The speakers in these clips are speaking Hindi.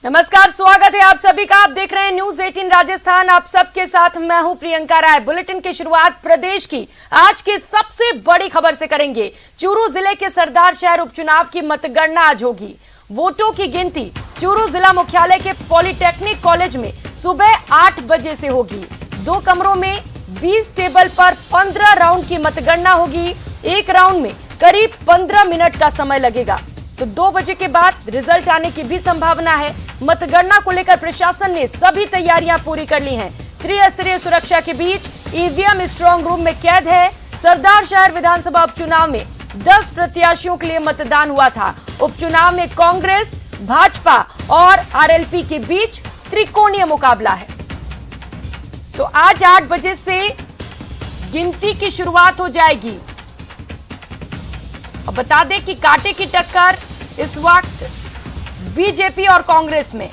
नमस्कार, स्वागत है आप सभी का। आप देख रहे हैं न्यूज 18 राजस्थान। आप सबके साथ मैं हूं प्रियंका राय। बुलेटिन की शुरुआत प्रदेश की आज की सबसे बड़ी खबर से करेंगे। चूरू जिले के सरदार शहर उपचुनाव की मतगणना आज होगी। वोटों की गिनती चूरू जिला मुख्यालय के पॉलिटेक्निक कॉलेज में सुबह 8 बजे से होगी। 2 कमरों में 20 टेबल पर 15 राउंड की मतगणना होगी। एक राउंड में करीब 15 मिनट का समय लगेगा। तो 2 बजे के बाद रिजल्ट आने की भी संभावना है। मतगणना को लेकर प्रशासन ने सभी तैयारियां पूरी कर ली हैं। त्रिस्तरीय सुरक्षा के बीच ईवीएम स्ट्रांग रूम में कैद है। सरदार शहर विधानसभा उपचुनाव में 10 प्रत्याशियों के लिए मतदान हुआ था। उपचुनाव में कांग्रेस, भाजपा और आरएलपी के बीच त्रिकोणीय मुकाबला है। तो आज 8 बजे से गिनती की शुरुआत हो जाएगी। और बता दें कि कांटे की टक्कर इस वक्त बीजेपी और कांग्रेस में।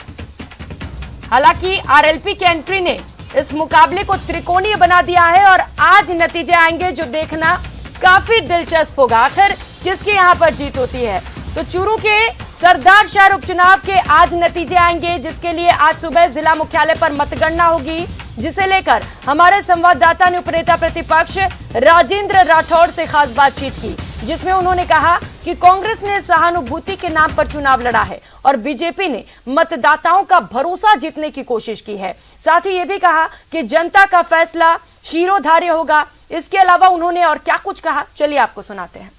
हालांकि आरएलपी की एंट्री ने इस मुकाबले को त्रिकोणीय बना दिया है और आज नतीजे आएंगे जो देखना काफी दिलचस्प होगा। आखिर किसकी यहां पर जीत होती है। तो चूरू के सरदार शहर उपचुनाव के आज नतीजे आएंगे, जिसके लिए आज सुबह जिला मुख्यालय पर मतगणना होगी, जिसे लेकर हमारे संवाददाता ने उपनेता प्रतिपक्ष राजेंद्र राठौड़ से खास बातचीत की, जिसमें उन्होंने कहा कि कांग्रेस ने सहानुभूति के नाम पर चुनाव लड़ा है और बीजेपी ने मतदाताओं का भरोसा जीतने की कोशिश की है। साथ ही ये भी कहा कि जनता का फैसला शिरोधार्य होगा। इसके अलावा उन्होंने और क्या कुछ कहा, चलिए आपको सुनाते हैं।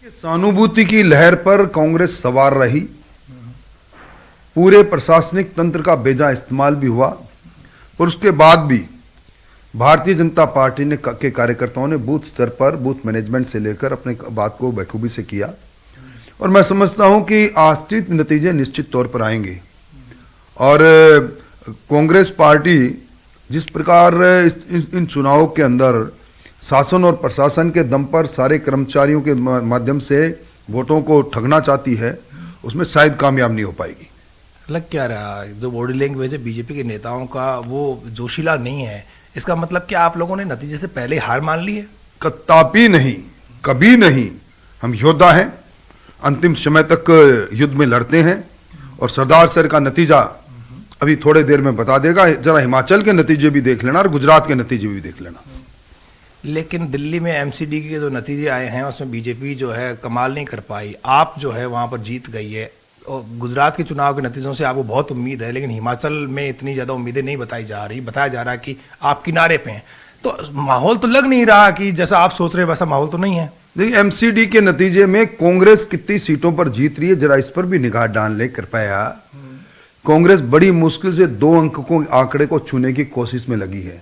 सहानुभूति की लहर पर कांग्रेस सवार रही। पूरे प्रशासनिक तंत्र का बेजा इस्तेमाल भी हुआ, पर उसके बाद भी भारतीय जनता पार्टी ने के कार्यकर्ताओं ने बूथ स्तर पर, बूथ मैनेजमेंट से लेकर अपने बात को बखूबी से किया। और मैं समझता हूं कि आश्चित नतीजे निश्चित तौर पर आएंगे। और कांग्रेस पार्टी जिस प्रकार इन चुनावों के अंदर शासन और प्रशासन के दम पर सारे कर्मचारियों के माध्यम से वोटों को ठगना चाहती है, उसमें शायद कामयाब नहीं हो पाएगी। लग क्या रहा, जो बॉडी लैंग्वेज है बीजेपी के नेताओं का वो जोशीला नहीं है। इसका मतलब क्या आप लोगों ने नतीजे से पहले हार मान ली है? कदापि नहीं, कभी नहीं। हम योद्धा हैं, अंतिम समय तक युद्ध में लड़ते हैं और सरदार शहर का नतीजा अभी थोड़े देर में बता देगा। जरा हिमाचल के नतीजे भी देख लेना और गुजरात के नतीजे भी देख लेना। लेकिन दिल्ली में एमसीडी के जो नतीजे आए हैं उसमें बीजेपी जो है कमाल नहीं कर पाई। आप जो है वहां पर जीत गई है और गुजरात के चुनाव के नतीजों से आपको बहुत उम्मीद है, लेकिन हिमाचल में इतनी ज़्यादा उम्मीदें नहीं बताई जा रही। बताया जा रहा है कि आप किनारे पे हैं। तो माहौल तो लग नहीं रहा कि जैसा आप सोच रहे हैं वैसा माहौल तो नहीं है। देखिए, एमसीडी के नतीजे में कांग्रेस कितनी सीटों पर जीत रही है, जरा इस पर भी निगाह डाल ले कृपया। कांग्रेस बड़ी मुश्किल से 2 अंक को आंकड़े को छूने की कोशिश में लगी है।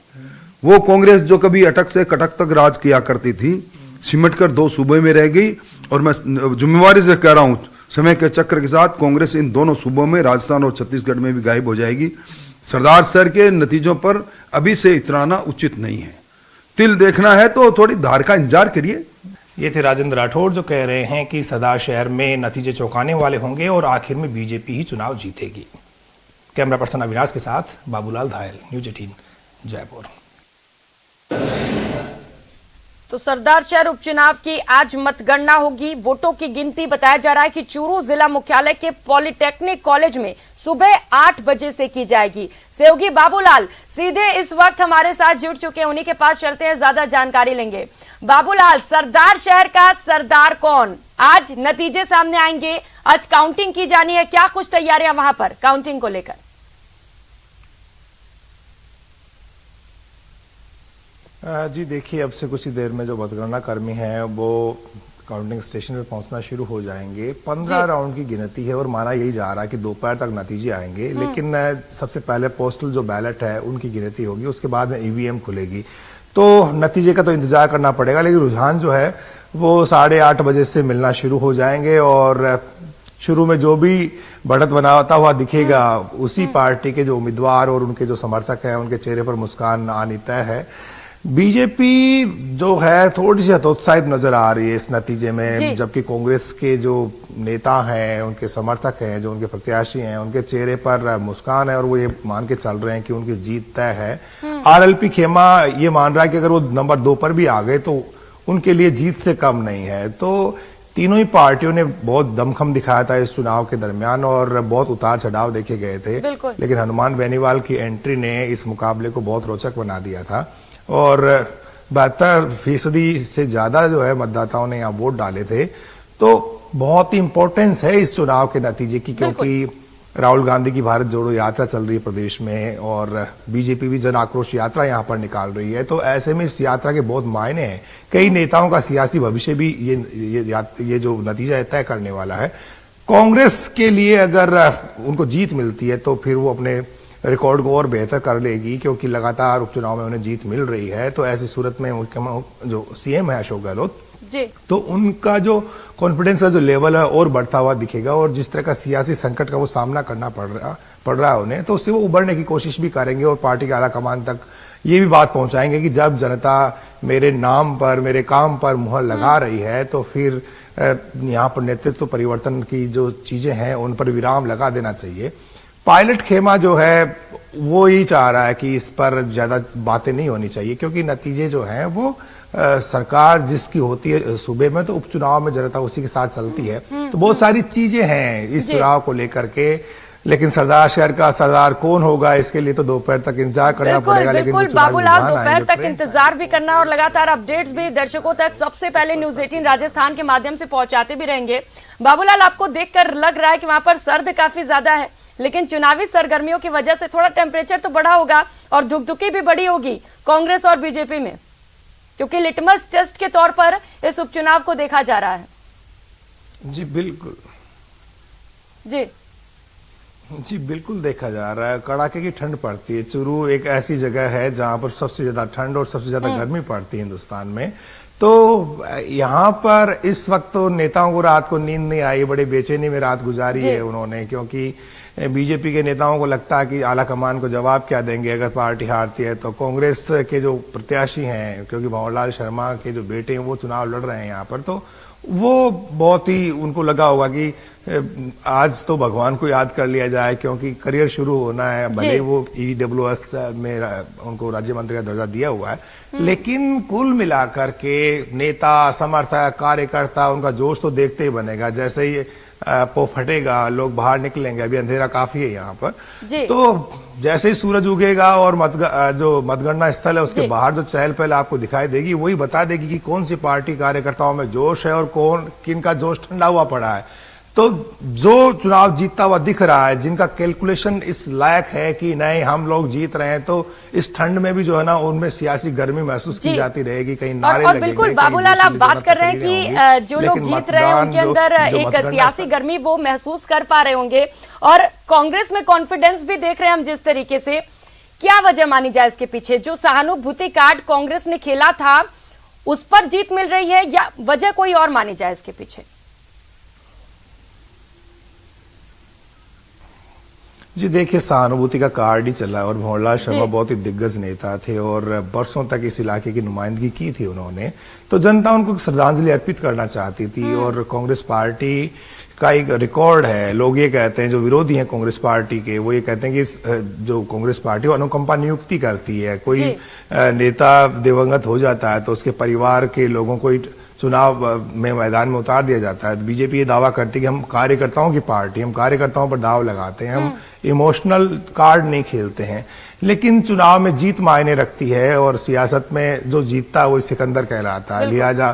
वो कांग्रेस जो कभी अटक से कटक तक राज किया करती थी, सिमट कर 2 सूबे में रह गई। और मैं जिम्मेवारी से कह रहा हूं, समय के चक्र के साथ कांग्रेस इन दोनों सूबों में, राजस्थान और छत्तीसगढ़ में भी गायब हो जाएगी। सरदार शहर के नतीजों पर अभी से इतराना उचित नहीं है। तिल देखना है तो थोड़ी धार का इंतजार करिए। ये थे राजेंद्र राठौड़ जो कह रहे हैं कि सरदार शहर में नतीजे चौंकाने वाले होंगे और आखिर में बीजेपी ही चुनाव जीतेगी। कैमरा पर्सन अविनाश के साथ बाबूलाल धायल, न्यूज 18 जयपुर। तो सरदार शहर उपचुनाव की आज मतगणना होगी। वोटों की गिनती बताया जा रहा है कि चूरू जिला मुख्यालय के पॉलिटेक्निक कॉलेज में सुबह 8 बजे से की जाएगी। सहयोगी बाबूलाल सीधे इस वक्त हमारे साथ जुड़ चुके हैं, उन्हीं के पास चलते हैं, ज्यादा जानकारी लेंगे। बाबूलाल, सरदार शहर का सरदार कौन? आज नतीजे सामने आएंगे, आज काउंटिंग की जानी है, क्या कुछ तैयारियां वहां पर काउंटिंग को लेकर? जी देखिए, अब से कुछ ही देर में जो मतगणना कर्मी हैं वो काउंटिंग स्टेशन पे पहुंचना शुरू हो जाएंगे। 15 राउंड की गिनती है और माना यही जा रहा है कि दोपहर तक नतीजे आएंगे। लेकिन सबसे पहले पोस्टल जो बैलेट है उनकी गिनती होगी, उसके बाद में ईवीएम खुलेगी। तो नतीजे का तो इंतजार करना पड़ेगा, लेकिन रुझान जो है वो 8:30 बजे से मिलना शुरू हो जाएंगे। और शुरू में जो भी बढ़त बनाता हुआ दिखेगा, उसी पार्टी के जो उम्मीदवार और उनके जो समर्थक हैं उनके चेहरे पर मुस्कान आनी तय है। बीजेपी जो है थोड़ी सी हतोत्साहित नजर आ रही है इस नतीजे में, जबकि कांग्रेस के जो नेता हैं, उनके समर्थक हैं, जो उनके प्रत्याशी हैं, उनके चेहरे पर मुस्कान है और वो ये मान के चल रहे हैं कि उनकी जीत तय है। आरएलपी खेमा ये मान रहा है कि अगर वो नंबर 2 पर भी आ गए तो उनके लिए जीत से कम नहीं है। तो तीनों ही पार्टियों ने बहुत दमखम दिखाया था इस चुनाव के दरमियान और बहुत उतार चढ़ाव देखे गए थे। लेकिन हनुमान बेनीवाल की एंट्री ने इस मुकाबले को बहुत रोचक बना दिया था और 72% से ज्यादा जो है मतदाताओं ने यहाँ वोट डाले थे। तो बहुत ही इंपॉर्टेंस है इस चुनाव के नतीजे की, क्योंकि राहुल गांधी की भारत जोड़ो यात्रा चल रही है प्रदेश में और बीजेपी भी जन आक्रोश यात्रा यहां पर निकाल रही है। तो ऐसे में इस यात्रा के बहुत मायने हैं। कई नेताओं का सियासी भविष्य भी ये जो नतीजा तय करने वाला है। कांग्रेस के लिए अगर उनको जीत मिलती है तो फिर वो अपने रिकॉर्ड को और बेहतर कर लेगी, क्योंकि लगातार उपचुनाव में उन्हें जीत मिल रही है। तो ऐसी सूरत में जो सीएम है अशोक गहलोत जी, तो उनका जो कॉन्फिडेंस का जो लेवल है और बढ़ता हुआ दिखेगा और जिस तरह का सियासी संकट का वो सामना करना पड़ रहा है उन्हें, तो उससे वो उबरने की कोशिश भी करेंगे और पार्टी के आला कमान तक ये भी बात पहुंचाएंगे कि जब जनता मेरे नाम पर, मेरे काम पर मुहर लगा रही है तो फिर यहाँ पर नेतृत्व परिवर्तन की जो चीजें हैं उन पर विराम लगा देना चाहिए। पायलट खेमा जो है वो ही चाह रहा है कि इस पर ज्यादा बातें नहीं होनी चाहिए, क्योंकि नतीजे जो हैं वो सरकार जिसकी होती है सूबे में, तो उपचुनाव में जनता उसी के साथ चलती है। तो बहुत सारी चीजें हैं इस चुनाव को लेकर के, लेकिन सरदार शहर का सरदार कौन होगा इसके लिए तो दोपहर तक इंतजार करना पड़ेगा। बिल्कुल बाबूलाल, दोपहर तक इंतजार भी करना और लगातार अपडेट्स भी दर्शकों तक सबसे पहले न्यूज 18 राजस्थान के माध्यम से पहुंचाते भी रहेंगे। बाबूलाल, आपको देखकर लग रहा है कि वहां पर सर्द काफी ज्यादा है, लेकिन चुनावी सरगर्मियों की वजह से थोड़ा टेम्परेचर तो बढ़ा होगा और धुकधुकी भी बढ़ी होगी कांग्रेस और बीजेपी में, क्योंकि लिटमस टेस्ट के तौर पर इस उपचुनाव को देखा जा रहा है। जी बिल्कुल, जी बिल्कुल देखा जा रहा है। कड़ाके की ठंड पड़ती है। चूरू एक ऐसी जगह है जहां पर सबसे ज्यादा ठंड और सबसे ज्यादा गर्मी पड़ती है हिंदुस्तान में। तो यहाँ पर इस वक्त तो नेताओं को रात को नींद नहीं आई, बड़े बेचैनी में रात गुजारी है उन्होंने, क्योंकि बीजेपी के नेताओं को लगता है कि आला कमान को जवाब क्या देंगे अगर पार्टी हारती है। तो कांग्रेस के जो प्रत्याशी हैं, क्योंकि भंवरलाल शर्मा के जो बेटे हैं वो चुनाव लड़ रहे हैं यहाँ पर, तो वो बहुत ही उनको लगा होगा कि आज तो भगवान को याद कर लिया जाए, क्योंकि करियर शुरू होना है। भले वो ईडब्ल्यूएस में उनको राज्य मंत्री का दर्जा दिया हुआ है, लेकिन कुल मिलाकर के नेता, समर्थक, कार्यकर्ता, उनका जोश तो देखते ही बनेगा। जैसे ही पो फटेगा, लोग बाहर निकलेंगे, अभी अंधेरा काफी है यहाँ पर, तो जैसे ही सूरज उगेगा और जो मतगणना स्थल है उसके बाहर जो चहल पहल आपको दिखाई देगी, वही बता देगी कि कौन सी पार्टी कार्यकर्ताओं में जोश है और किन का जोश ठंडा हुआ पड़ा है। तो जो चुनाव जीतता हुआ दिख रहा है, जिनका कैलकुलेशन इस लायक है कि नहीं हम लोग जीत रहे हैं, तो इस ठंड में भी जो है ना उनमें सियासी गर्मी महसूस की जाती रहेगी। कहीं नारे लगेंगे। बिल्कुल बाबूलाल, आप बात कर रहे हैं कि जो लोग जीत रहे हैं उनके अंदर एक सियासी गर्मी वो महसूस कर पा रहे होंगे, और कांग्रेस में कॉन्फिडेंस भी देख रहे हैं हम जिस तरीके से। क्या वजह मानी जाए इसके पीछे? जो सहानुभूति कार्ड कांग्रेस ने खेला था उस पर जीत मिल रही है, या वजह कोई और मानी जाए इसके पीछे? जी देखिए, सहानुभूति का कार्ड ही चला और भंवरलाल शर्मा बहुत ही दिग्गज नेता थे और बरसों तक इस इलाके की नुमाइंदगी की थी उन्होंने। तो जनता उनको श्रद्धांजलि अर्पित करना चाहती थी और कांग्रेस पार्टी का एक रिकॉर्ड है। लोग ये कहते हैं, जो विरोधी हैं कांग्रेस पार्टी के, वो ये कहते हैं कि जो कांग्रेस पार्टी वो अनुकंपा नियुक्ति करती है। कोई नेता दिवंगत हो जाता है तो उसके परिवार के लोगों को चुनाव में मैदान में उतार दिया जाता है। बीजेपी ये दावा करती है कि हम कार्यकर्ताओं की पार्टी, हम कार्यकर्ताओं पर दाव लगाते हैं, हम इमोशनल कार्ड नहीं खेलते हैं। लेकिन चुनाव में जीत मायने रखती है और सियासत में जो जीतता है वो सिकंदर कहलाता है। लिहाजा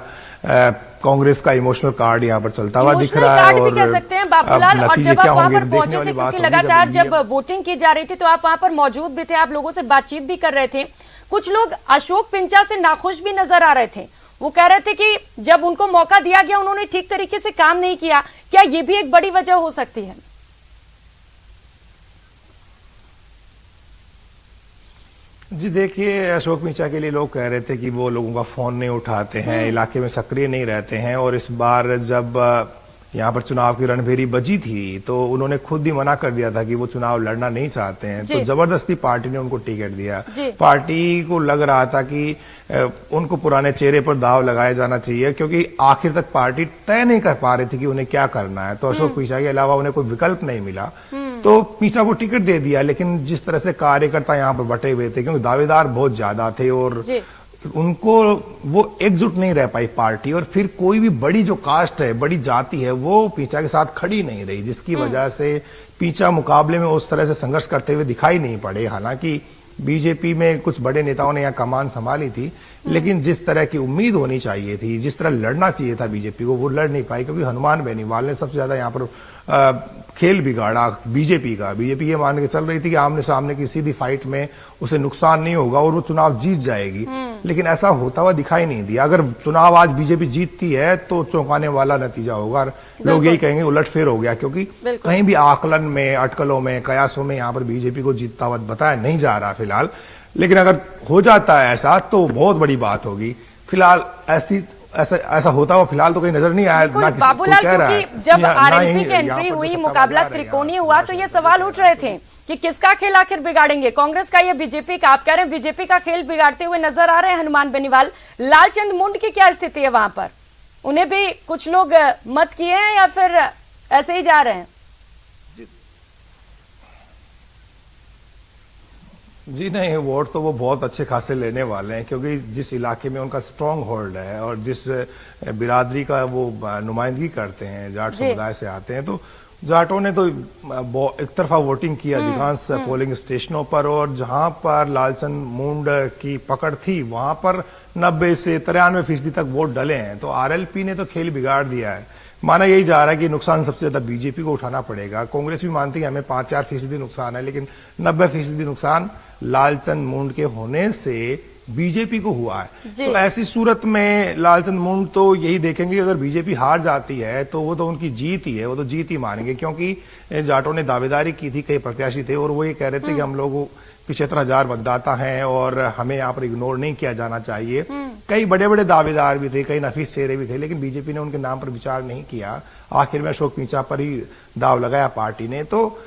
कांग्रेस का इमोशनल कार्ड यहाँ पर चलता हुआ दिख रहा है। और कह सकते हैं बाबूलाल, और जब आप वहां पर पहुंचे थे, क्योंकि लगातार जब वोटिंग की जा रही थी तो आप वहां पर मौजूद भी थे, आप लोगों से बातचीत भी कर रहे थे। कुछ लोग अशोक पिंचा से नाखुश भी नजर आ रहे थे। वो कह रहे थे कि जब उनको मौका दिया गया उन्होंने ठीक तरीके से काम नहीं किया। क्या ये भी एक बड़ी वजह हो सकती है? जी देखिए, अशोक पिंचा के लिए लोग कह रहे थे कि वो लोगों का फोन नहीं उठाते हैं, इलाके में सक्रिय नहीं रहते हैं, और इस बार जब यहाँ पर चुनाव की रणभेरी बजी थी तो उन्होंने खुद ही मना कर दिया था कि वो चुनाव लड़ना नहीं चाहते हैं। तो जबरदस्ती पार्टी ने उनको टिकट दिया। पार्टी को लग रहा था कि उनको पुराने चेहरे पर दाव लगाया जाना चाहिए, क्योंकि आखिर तक पार्टी तय नहीं कर पा रही थी कि उन्हें क्या करना है। तो अशोक पिंचा के अलावा उन्हें कोई विकल्प नहीं मिला, तो पिंचा को टिकट दे दिया। लेकिन जिस तरह से कार्यकर्ता यहाँ पर बटे हुए थे, क्योंकि दावेदार बहुत ज्यादा थे और उनको वो एकजुट नहीं रह पाई पार्टी, और फिर कोई भी बड़ी जो कास्ट है, बड़ी जाति है, वो पीछा के साथ खड़ी नहीं रही, जिसकी वजह से पीछा मुकाबले में उस तरह से संघर्ष करते हुए दिखाई नहीं पड़े। हालांकि बीजेपी में कुछ बड़े नेताओं ने यहाँ कमान संभाली थी, लेकिन जिस तरह की उम्मीद होनी चाहिए थी, जिस तरह लड़ना चाहिए था बीजेपी को, वो लड़ नहीं पाई, क्योंकि हनुमान बेनीवाल ने सबसे ज्यादा यहाँ पर खेल बिगाड़ा बीजेपी का। बीजेपी ये मान के चल रही थी कि आमने सामने की सीधी फाइट में उसे नुकसान नहीं होगा और वो चुनाव जीत जाएगी, लेकिन ऐसा होता हुआ दिखाई नहीं दिया। अगर चुनाव आज बीजेपी जीतती है तो चौंकाने वाला नतीजा होगा, लोग यही कहेंगे उलटफेर हो गया, क्योंकि कहीं भी आकलन में, अटकलों में, कयासों में यहाँ पर बीजेपी को जीतता हुआ बताया नहीं जा रहा फिलहाल। लेकिन अगर हो जाता है ऐसा तो बहुत बड़ी बात होगी। फिलहाल ऐसा होता हुआ फिलहाल तो कहीं नजर नहीं आया, ना किसी को कह रहा है। जब आरएलपी की एंट्री हुई, मुकाबला त्रिकोणीय हुआ, तो ये सवाल उठ रहे थे कि किसका खेल आखिर बिगाड़ेंगे, कांग्रेस का या बीजेपी का। आप कह रहे हैं बीजेपी का खेल बिगाड़ते हुए नजर आ रहे हैं हनुमान बेनीवाल। लालचंद मुंड की क्या स्थिति है वहां पर? उन्हें भी कुछ लोग मत किए हैं या फिर ऐसे ही जा रहे हैं? जी नहीं, वोट तो वो बहुत अच्छे खासे लेने वाले हैं, क्योंकि जिस इलाके में उनका स्ट्रांग होल्ड है और जिस बिरादरी का वो नुमाइंदगी करते हैं, जाट समुदाय से आते हैं, तो जाटों ने तो एक तरफा वोटिंग की अधिकांश पोलिंग स्टेशनों पर, और जहां पर लालचंद मुंड की पकड़ थी वहां पर 90 से 93% तक वोट डले हैं। तो आरएलपी ने तो खेल बिगाड़ दिया है। माना यही जा रहा है कि नुकसान सबसे ज्यादा बीजेपी को उठाना पड़ेगा। कांग्रेस भी मानती है हमें 5-4% नुकसान है, लेकिन 90% नुकसान लालचंद मुंड के होने से बीजेपी को हुआ है। तो ऐसी सूरत में लालचंद मुंड तो यही देखेंगे, अगर बीजेपी हार जाती है तो वो तो उनकी जीत ही है, वो तो जीत ही मानेंगे, क्योंकि जाटों ने दावेदारी की थी, कई प्रत्याशी थे और वो ये कह रहे थे कि हम लोग 75,000 मतदाता हैं और हमें यहाँ पर इग्नोर नहीं किया जाना चाहिए। कई बड़े बड़े दावेदार भी थे, कई नफीस चेहरे भी थे, लेकिन बीजेपी ने उनके नाम पर विचार नहीं किया। आखिर में अशोक पींचा पर ही दाव लगाया पार्टी ने। तो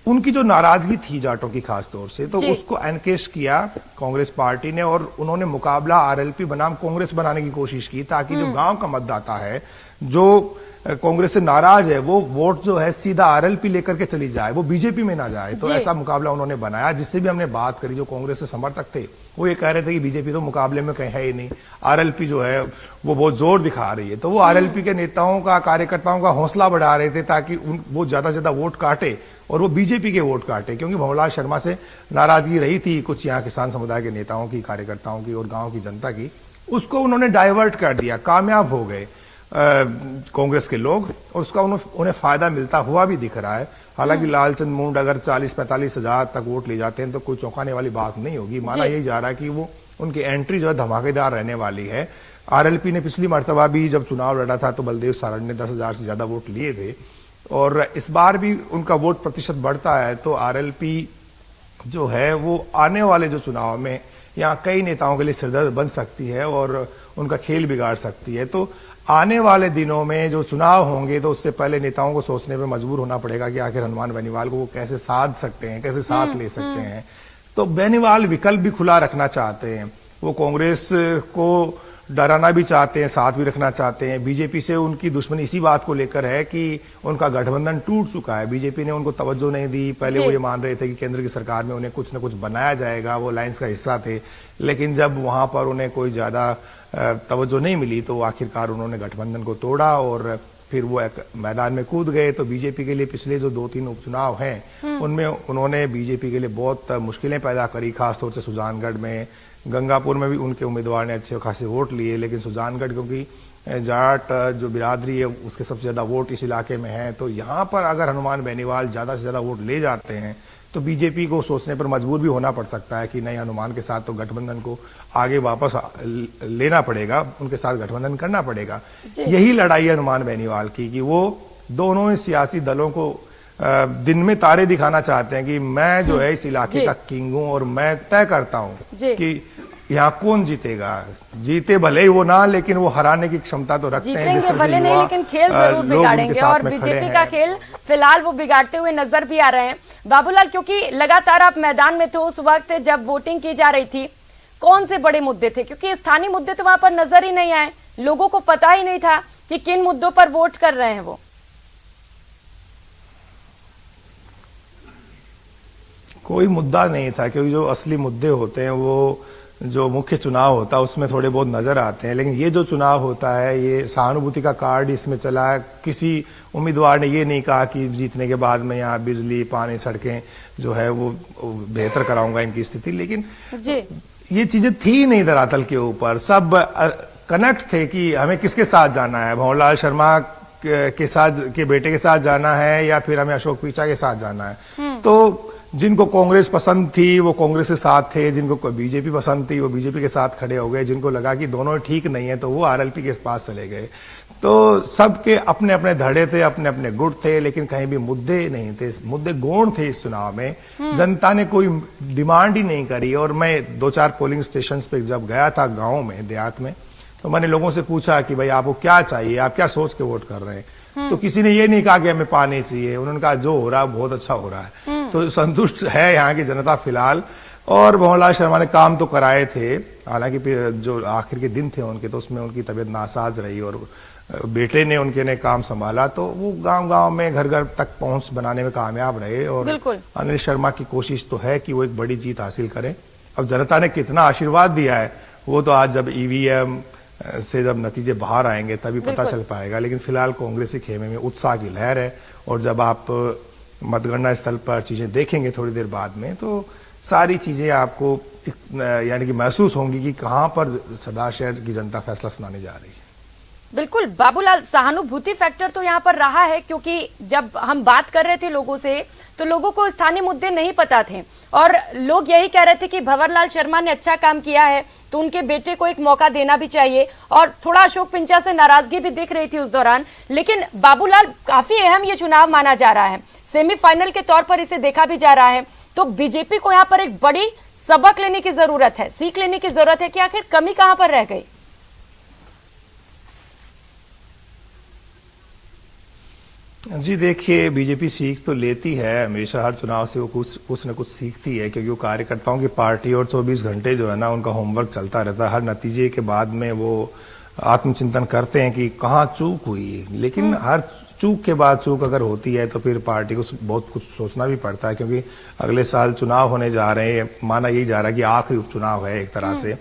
उनकी जो नाराजगी थी जाटों की खास तौर से, तो उसको एनकेश किया कांग्रेस पार्टी ने, और उन्होंने मुकाबला आरएलपी बनाम कांग्रेस बनाने की कोशिश की, ताकि जो गांव का मतदाता है, जो कांग्रेस से नाराज है, वो वोट जो है सीधा आरएलपी लेकर के चली जाए, वो बीजेपी में ना जाए। तो ऐसा मुकाबला उन्होंने बनाया। जिससे भी हमने बात करी, जो कांग्रेस से समर्थक थे, वो ये कह रहे थे कि बीजेपी तो मुकाबले में कहीं है ही नहीं, आरएलपी जो है वो बहुत जोर दिखा रही है। तो वो आरएलपी के नेताओं का, कार्यकर्ताओं का हौसला बढ़ा रहे थे, ताकि वो ज्यादा से ज्यादा वोट काटे और वो बीजेपी के वोट काटे, क्योंकि भंवरलाल शर्मा से नाराजगी रही थी कुछ यहाँ किसान समुदाय के नेताओं की, कार्यकर्ताओं की और गांव की जनता की। उसको उन्होंने डाइवर्ट कर दिया, कामयाब हो गए कांग्रेस के लोग, और उसका उन्हें फायदा मिलता हुआ भी दिख रहा है। हालांकि लालचंद मुंड अगर 40-45 हजार तक वोट ले जाते हैं तो कोई चौंकाने वाली बात नहीं होगी। माना यही जा रहा है कि वो उनकी एंट्री जो है धमाकेदार रहने वाली है। आरएलपी ने पिछली मर्तबा भी जब चुनाव लड़ा था तो बलदेव सारंग ने 10,000 से ज्यादा वोट लिए थे, और इस बार भी उनका वोट प्रतिशत बढ़ता है। तो आरएलपी जो है वो आने वाले जो चुनाव में यहाँ कई नेताओं के लिए सिरदर्द बन सकती है और उनका खेल बिगाड़ सकती है। तो आने वाले दिनों में जो चुनाव होंगे, तो उससे पहले नेताओं को सोचने पर मजबूर होना पड़ेगा कि आखिर हनुमान बेनीवाल को वो कैसे साध सकते हैं, कैसे साथ ले सकते हैं। तो बेनीवाल विकल्प भी खुला रखना चाहते हैं, वो कांग्रेस को डराना भी चाहते हैं, साथ भी रखना चाहते हैं। बीजेपी से उनकी दुश्मनी इसी बात को लेकर है कि उनका गठबंधन टूट चुका है, बीजेपी ने उनको तवज्जो नहीं दी। पहले वो ये मान रहे थे कि केंद्र की सरकार में उन्हें कुछ न कुछ बनाया जाएगा, वो अलायंस का हिस्सा थे, लेकिन जब वहां पर उन्हें कोई ज्यादा तवज्जो नहीं मिली तो आखिरकार उन्होंने गठबंधन को तोड़ा और फिर वो एक मैदान में कूद गए। तो बीजेपी के लिए पिछले जो 2-3 उपचुनाव हैं उनमें उन्होंने बीजेपी के लिए बहुत मुश्किलें पैदा करी, खासतौर से सुजानगढ़ में, गंगापुर में भी उनके उम्मीदवार ने अच्छे खासे वोट लिए, लेकिन सुजानगढ़ क्योंकि जाट जो बिरादरी है उसके सबसे ज्यादा वोट इस इलाके में है, तो यहाँ पर अगर हनुमान बेनीवाल ज्यादा से ज्यादा वोट ले जाते हैं तो बीजेपी को सोचने पर मजबूर भी होना पड़ सकता है कि नहीं, हनुमान के साथ तो गठबंधन को आगे वापस लेना पड़ेगा, उनके साथ गठबंधन करना पड़ेगा। यही लड़ाई है हनुमान बेनीवाल की कि वो दोनों ही सियासी दलों को दिन में तारे दिखाना चाहते हैं कि मैं जो है इस इलाके का किंग हूं और मैं तय करता हूं कि यहाँ कौन जीतेगा। जीते भले ही वो ना, लेकिन वो हराने की क्षमता तो रखते हैं। जीतेंगे भले नहीं, लेकिन खेल जरूर बिगाड़ेंगे, और बीजेपी का खेल फिलहाल वो बिगाड़ते हुए नजर भी आ रहे हैं। बाबूलाल, क्योंकि लगातार आप मैदान में थे उस वक्त जब वोटिंग की जा रही थी, कौन से बड़े मुद्दे थे? क्योंकि स्थानीय मुद्दे तो वहां पर नजर ही नहीं आए, लोगों को पता ही नहीं था कि किन मुद्दों पर वोट कर रहे हैं वो। कोई मुद्दा नहीं था, क्योंकि जो असली मुद्दे होते हैं वो जो मुख्य चुनाव होता है उसमें थोड़े बहुत नजर आते हैं, लेकिन ये जो चुनाव होता है ये सहानुभूति का कार्ड इसमें चला है। किसी उम्मीदवार ने ये नहीं कहा कि जीतने के बाद मैं यहाँ बिजली, पानी, सड़कें जो है वो बेहतर कराऊंगा इनकी स्थिति, लेकिन जी ये चीजें थी नहीं धरातल के ऊपर। सब कनेक्ट थे कि हमें किसके साथ जाना है, भंवरलाल शर्मा के साथ के बेटे के साथ जाना है या फिर हमें अशोक पिचा के साथ जाना है। तो जिनको कांग्रेस पसंद थी वो कांग्रेस के साथ थे, जिनको बीजेपी पसंद थी वो बीजेपी के साथ खड़े हो गए, जिनको लगा कि दोनों ठीक नहीं है तो वो आरएलपी के पास चले गए। तो सबके अपने अपने धड़े थे, अपने अपने गुट थे, लेकिन कहीं भी मुद्दे नहीं थे, मुद्दे गौण थे इस चुनाव में। जनता ने कोई डिमांड ही नहीं करी। और मैं 2-4 पोलिंग स्टेशन पे जब गया था गाँव में, देहात में, तो मैंने लोगों से पूछा कि भाई आपको क्या चाहिए, आप क्या सोच के वोट कर रहे हैं। तो किसी ने ये नहीं कहा कि हमें पानी चाहिए, उन्होंने कहा जो हो रहा है बहुत अच्छा हो रहा है। तो संतुष्ट है यहाँ की जनता फिलहाल। और भंवरलाल शर्मा ने काम तो कराए थे, हालांकि जो आखिर के दिन थे उनके तो उसमें उनकी तबीयत नासाज रही और बेटे ने उनके ने काम संभाला, तो वो गांव-गांव में घर घर तक पहुंच बनाने में कामयाब रहे। और अनिल शर्मा की कोशिश तो है कि वो एक बड़ी जीत हासिल करें। अब जनता ने कितना आशीर्वाद दिया है वो तो आज जब ईवीएम से जब नतीजे बाहर आएंगे तभी पता चल पाएगा। लेकिन फिलहाल कांग्रेस के खेमे में उत्साह की लहर है। और जब आप मतगणना स्थल पर चीजें देखेंगे थोड़ी देर बाद में तो सारी चीजें आपको यानी कि महसूस होंगी कि कहां पर सदाशहर की जनता फैसला सुनाने जा रही है। बिल्कुल बाबूलाल, सहानुभूति फैक्टर तो यहाँ पर रहा है, क्योंकि जब हम बात कर रहे थे लोगों से तो लोगों को स्थानीय मुद्दे नहीं पता थे और लोग यही कह रहे थे कि भंवरलाल शर्मा ने अच्छा काम किया है तो उनके बेटे को एक मौका देना भी चाहिए। और थोड़ा अशोक पिंचा से नाराजगी भी दिख रही थी उस दौरान। लेकिन बाबूलाल, काफी अहम ये चुनाव माना जा रहा है, सेमीफाइनल के तौर पर इसे देखा भी जा रहा है, तो बीजेपी को यहाँ पर एक बड़ी सबक लेने की जरूरत है, सीख लेने की जरूरत है कि आखिर कमी कहां पर रह गई। जी देखिए, बीजेपी सीख तो लेती है हमेशा, हर चुनाव से वो कुछ न कुछ सीखती है, क्योंकि वो कार्यकर्ताओं की पार्टी और 24 घंटे जो है ना उनका होमवर्क चलता रहता है। हर नतीजे के बाद में वो आत्मचिंतन करते हैं कि कहाँ चूक हुई। लेकिन हर चूक के बाद चूक अगर होती है तो फिर पार्टी को बहुत कुछ सोचना भी पड़ता है, क्योंकि अगले साल चुनाव होने जा रहे हैं, माना यही जा रहा है कि आखिरी उपचुनाव है एक तरह से।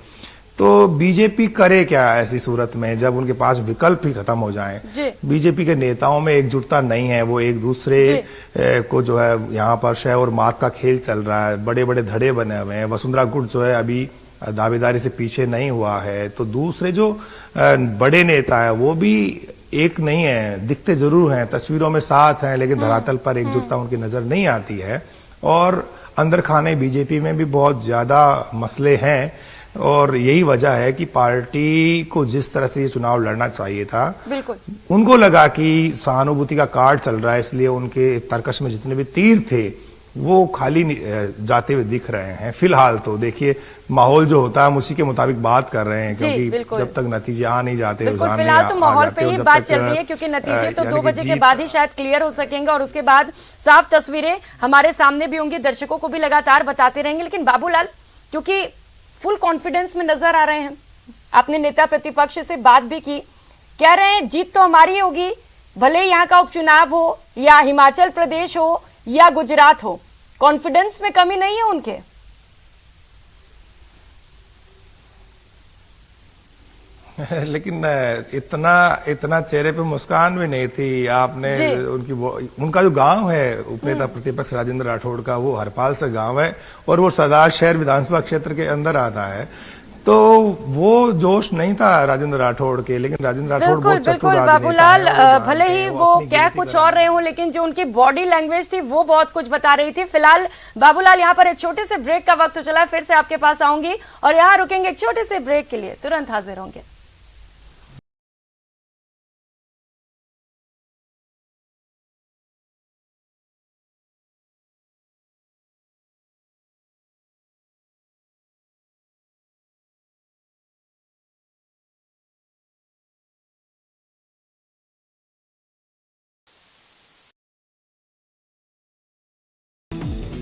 तो बीजेपी करे क्या ऐसी सूरत में जब उनके पास विकल्प ही खत्म हो जाएं। बीजेपी के नेताओं में एकजुटता नहीं है, वो एक दूसरे को जो है यहाँ पर शय और मात का खेल चल रहा है, बड़े बड़े धड़े बने हुए हैं। वसुंधरा गुट जो है अभी दावेदारी से पीछे नहीं हुआ है, तो दूसरे जो बड़े नेता है वो भी एक नहीं है, दिखते जरूर हैं, तस्वीरों में साथ हैं, लेकिन धरातल पर एकजुटता उनकी नजर नहीं आती है। और अंदर खाने बीजेपी में भी बहुत ज्यादा मसले हैं और यही वजह है कि पार्टी को जिस तरह से ये चुनाव लड़ना चाहिए था, बिल्कुल उनको लगा कि सहानुभूति का कार्ड चल रहा है, इसलिए उनके तर्कश में जितने भी तीर थे वो खाली जाते हुए दिख रहे हैं। फिलहाल तो देखिए माहौल जो होता है हम उसी के मुताबिक बात कर रहे हैं, क्योंकि जब तक नतीजे आ नहीं जाते, फिलहाल तो माहौल पे ही बात चल रही है, क्योंकि नतीजे तो 2 बजे के बाद ही शायद क्लियर हो सकेंगे और उसके बाद साफ तस्वीरें हमारे सामने भी होंगी, दर्शकों को भी लगातार बताते रहेंगे। लेकिन बाबूलाल, क्योंकि फुल कॉन्फिडेंस में नजर आ रहे हैं, आपने नेता प्रतिपक्ष से बात भी की, कह रहे हैं जीत तो हमारी होगी, भले यहाँ का उपचुनाव हो या हिमाचल प्रदेश हो या गुजरात हो, कॉन्फिडेंस में कमी नहीं है उनके। लेकिन इतना चेहरे पे मुस्कान भी नहीं थी। आपने उनका जो गांव है उपनेता प्रतिपक्ष राजेंद्र राठौड़ का, वो हरपाल से गांव है और वो सरदार शहर विधानसभा क्षेत्र के अंदर आता है, तो वो जोश नहीं था राजेंद्र राठौड़ के। लेकिन राजेंद्र राठौड़ बहुत बिल्कुल बाबूलाल, भले ही वो क्या कुछ और रहे हो, लेकिन जो उनकी बॉडी लैंग्वेज थी वो बहुत कुछ बता रही थी। फिलहाल बाबूलाल, यहाँ पर एक छोटे से ब्रेक का वक्त चला, फिर से आपके पास आऊंगी और यहाँ रुकेंगे एक छोटे से ब्रेक के लिए, तुरंत हाजिर होंगे।